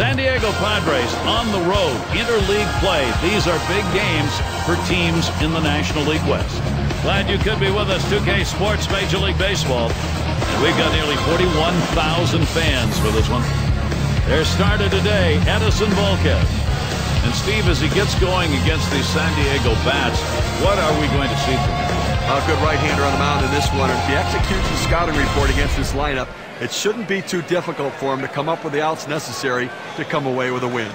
San Diego Padres on the road, interleague play. These are big games for teams in the National League West. Glad you could be with us. 2K Sports Major League Baseball. And we've got nearly 41,000 fans for this one. Their starter today, Edinson Volquez. And Steve, as he gets going against these San Diego bats, what are we going to see from him? A good right-hander on the mound in this one. If he executes the scouting report against this lineup, it shouldn't be too difficult for him to come up with the outs necessary to come away with a win.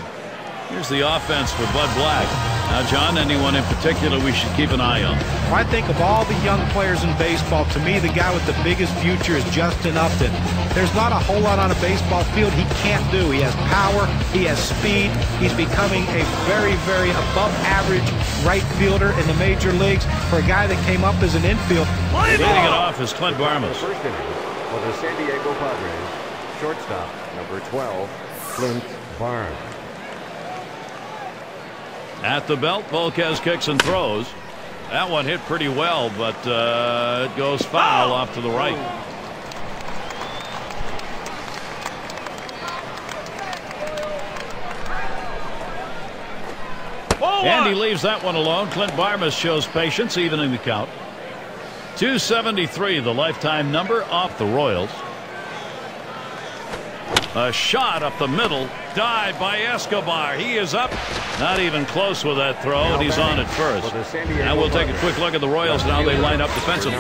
Here's the offense for Bud Black. Now, John, anyone in particular we should keep an eye on? Well, I think of all the young players in baseball, to me, the guy with the biggest future is Justin Upton. There's not a whole lot on a baseball field he can't do. He has power. He has speed. He's becoming a very, very above-average right fielder in the major leagues for a guy that came up as an infield. Leading it off is Clint Barmes. First inning for the San Diego Padres, shortstop number 12, Clint Barnes. At the belt, Volquez kicks and throws. That one hit pretty well, but it goes foul off to the right. And he leaves that one alone. Clint Barmes shows patience, evening the count. 273, the lifetime number off the Royals. A shot up the middle. Dive by Escobar. He is up. Not even close with that throw, and he's on at first. Now we'll take a quick look at the Royals and how they line up defensively.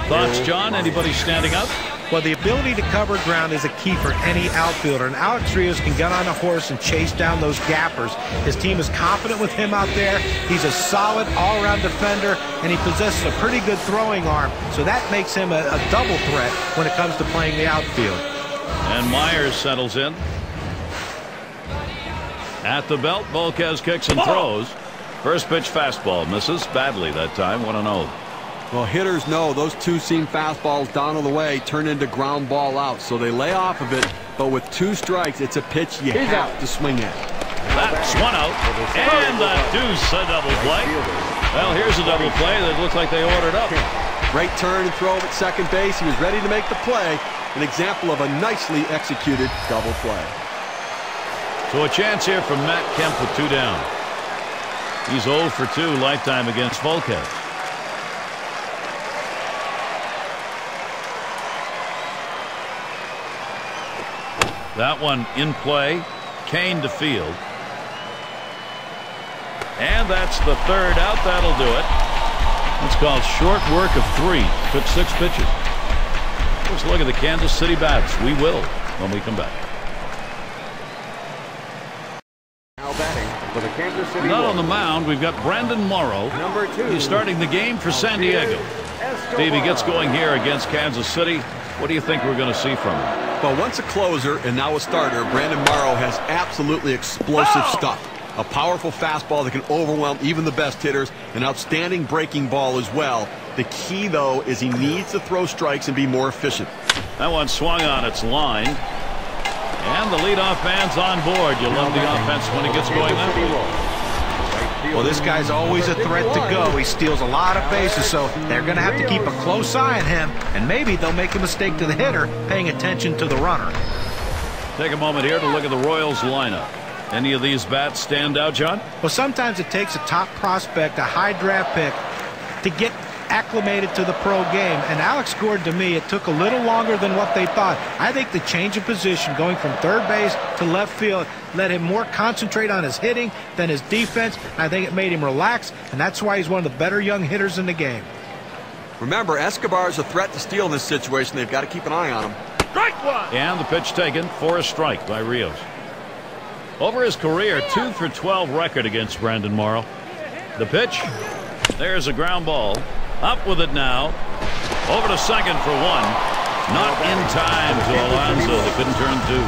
Thoughts, John? Anybody standing up? Well, the ability to cover ground is a key for any outfielder, and Alex Rios can get on a horse and chase down those gappers. His team is confident with him out there. He's a solid all-around defender, and he possesses a pretty good throwing arm, so that makes him a double threat when it comes to playing the outfield. And Myers settles in. At the belt, Volquez kicks and throws. First pitch fastball, misses badly that time, 1-0. Well, hitters know those two-seam fastballs down on the way turn into ground ball out, so they lay off of it, but with 2 strikes, it's a pitch you have to swing at. That's one out, and the deuce, a double play. Well, here's a double play that looks like they ordered up. Great turn and throw at second base. He was ready to make the play. An example of a nicely executed double play. So a chance here from Matt Kemp with 2 down. He's 0 for 2 lifetime against Volquez. That one in play. Kane to field. And that's the 3rd out. That'll do it. It's called short work of 3. Took 6 pitches. Let's look at the Kansas City bats. We will when we come back. Now batting for the Kansas City. Not on the mound. We've got Brandon Morrow. Number 2. He's starting the game for San Diego. Steve, he gets going here against Kansas City. What do you think we're going to see from him? Well, once a closer and now a starter, Brandon Morrow has absolutely explosive stuff. A powerful fastball that can overwhelm even the best hitters. An outstanding breaking ball as well. The key, though, is he needs to throw strikes and be more efficient. That one swung on its line. And the leadoff man's on board. You love the offense when it gets going that way. Well, this guy's always a threat to go. He steals a lot of bases, so they're going to have to keep a close eye on him, and maybe they'll make a mistake to the hitter paying attention to the runner. Take a moment here to look at the Royals lineup. Any of these bats stand out, John? Well, sometimes it takes a top prospect, a high draft pick, to get acclimated to the pro game. And Alex Gordon, to me, it took a little longer than what they thought. I think the change of position, going from third base to left field, let him more concentrate on his hitting than his defense. I think it made him relax, and that's why he's one of the better young hitters in the game. Remember, Escobar is a threat to steal in this situation. They've got to keep an eye on him. Strike one! And the pitch taken for a strike by Rios. Over his career, 2 for 12 record against Brandon Morrow. The pitch. There's a ground ball. Up with it now. Over to second for 1. Not in time to Alonso. They couldn't turn 2.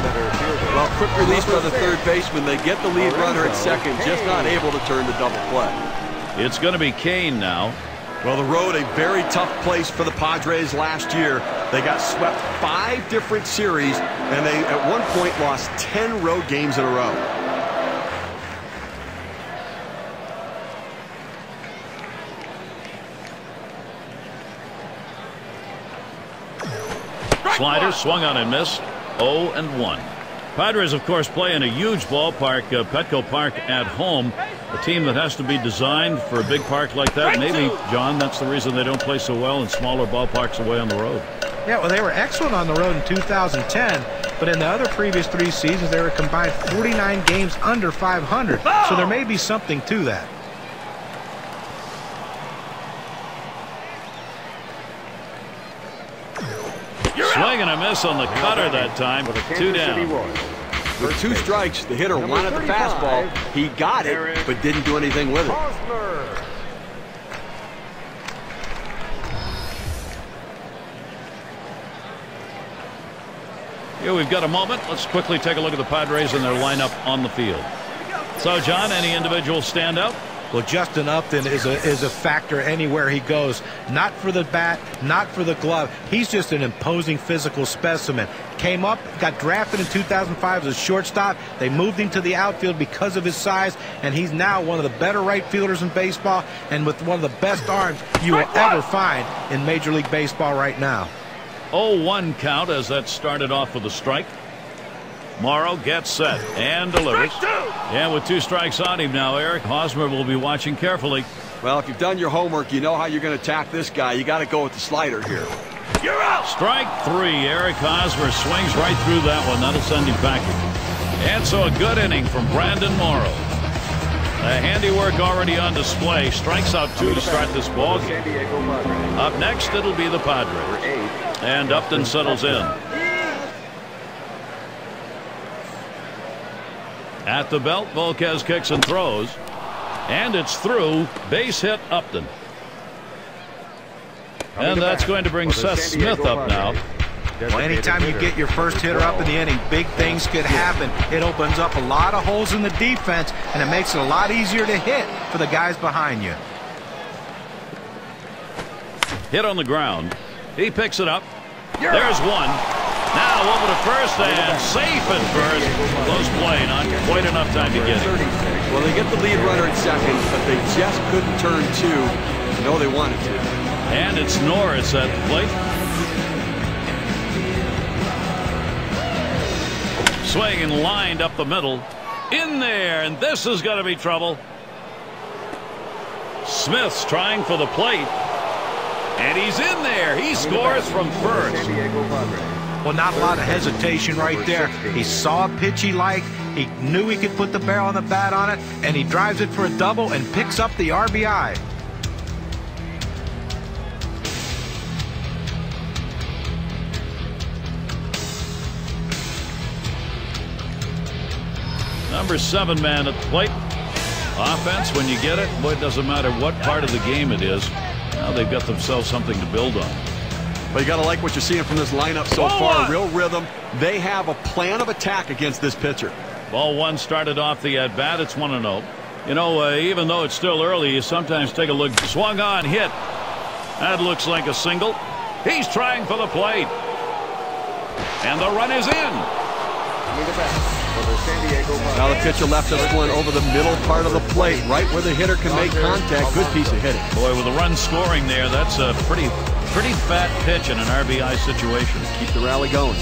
Well, quick release by the third baseman. They get the lead runner at second, just not able to turn to double play. It's going to be Kane now. Well, the road, a very tough place for the Padres last year. They got swept 5 different series, and they at one point lost 10 road games in a row. Slider swung on and missed. 0-1. Padres, of course, play in a huge ballpark, Petco Park at home. A team that has to be designed for a big park like that. Maybe, John, that's the reason they don't play so well in smaller ballparks away on the road. Yeah, well, they were excellent on the road in 2010, but in the other previous 3 seasons, they were combined 49 games under 500. So there may be something to that. Swing and a miss on the cutter that time. 2 down. With 2 strikes, the hitter wanted the fastball. He got it, but didn't do anything with it. Here we've got a moment. Let's quickly take a look at the Padres and their lineup on the field. So, John, any individual stand out? Well, Justin Upton is a factor anywhere he goes. Not for the bat, not for the glove. He's just an imposing physical specimen. Came up, got drafted in 2005 as a shortstop. They moved him to the outfield because of his size, and he's now one of the better right fielders in baseball and with one of the best arms you will ever find in Major League Baseball right now. 0-1 count as that started off with a strike. Morrow gets set and delivers. And with 2 strikes on him now, Eric Hosmer will be watching carefully. Well, if you've done your homework, you know how you're going to attack this guy. You got to go with the slider here. You're out. Strike 3. Eric Hosmer swings right through that one. That'll send him packing. And so a good inning from Brandon Morrow. The handiwork already on display. Strikes out 2 to start this ball game. Up next, it'll be the Padres. And Upton settles in. At the belt, Volquez kicks and throws. And it's through. Base hit Upton. And that's going to bring Seth Smith up now. Well, anytime you get your first hitter up in the inning, big things could happen. It opens up a lot of holes in the defense, and it makes it a lot easier to hit for the guys behind you. Hit on the ground. He picks it up. There's one. Now over to first and safe at first. Close play, not quite enough time to get it. Well, they get the lead runner at second, but they just couldn't turn 2. No, they wanted to. And it's Norris at the plate. Swing and lined up the middle. In there, and this is going to be trouble. Smith's trying for the plate. And he's in there. He scores from first. Well, not a lot of hesitation right there. He saw a pitch he liked. He knew he could put the barrel on the bat on it, and he drives it for a double and picks up the RBI. Number 7 man at the plate. Offense, when you get it, boy, it doesn't matter what part of the game it is. Now they've got themselves something to build on. Well, you got to like what you're seeing from this lineup so far. Real rhythm. They have a plan of attack against this pitcher. Ball 1 started off the at-bat. It's 1-0. You know, even though it's still early, you sometimes take a look. Swung on, hit. That looks like a single. He's trying for the plate. And the run is in. Now the pitcher left this one over the middle part of the plate, right where the hitter can make contact. Good piece of hitting. Boy, with a run scoring there, that's a pretty fat pitch in an RBI situation. Keep the rally going.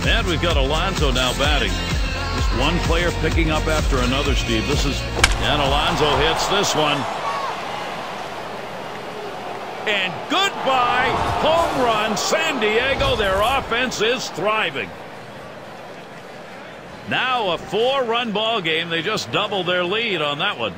And we've got Alonso now batting. Just one player picking up after another, Steve. And Alonso hits this one. And goodbye, home run, San Diego. Their offense is thriving. Now a 4-run ball game. They just doubled their lead on that one.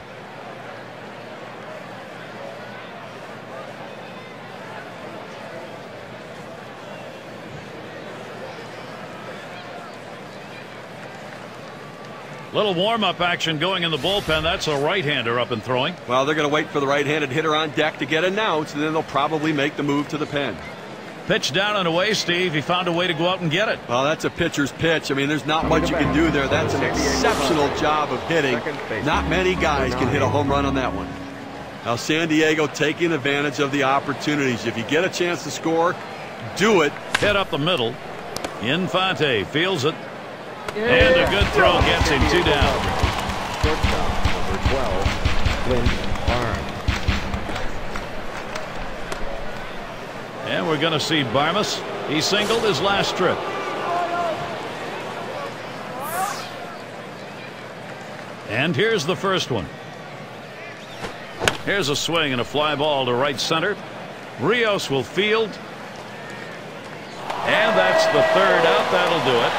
Little warm-up action going in the bullpen. That's a right-hander up and throwing. Well, they're going to wait for the right-handed hitter on deck to get announced, and then they'll probably make the move to the pen. Pitch down and away, Steve. He found a way to go out and get it. Well, that's a pitcher's pitch. I mean, there's not much you can do there. That's an exceptional job of hitting. Not many guys can hit a home run on that one. Now, San Diego taking advantage of the opportunities. If you get a chance to score, do it. Hit up the middle. Infante feels it. And a good throw gets him 2 down. Shortstop, number 12, Clint Barnes. And we're going to see Barmes. He singled his last trip. And here's the first one. Here's a swing and a fly ball to right center. Rios will field. And that's the third out. That'll do it.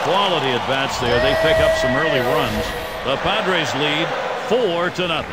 Quality at bats there. They pick up some early runs. The Padres lead 4-0.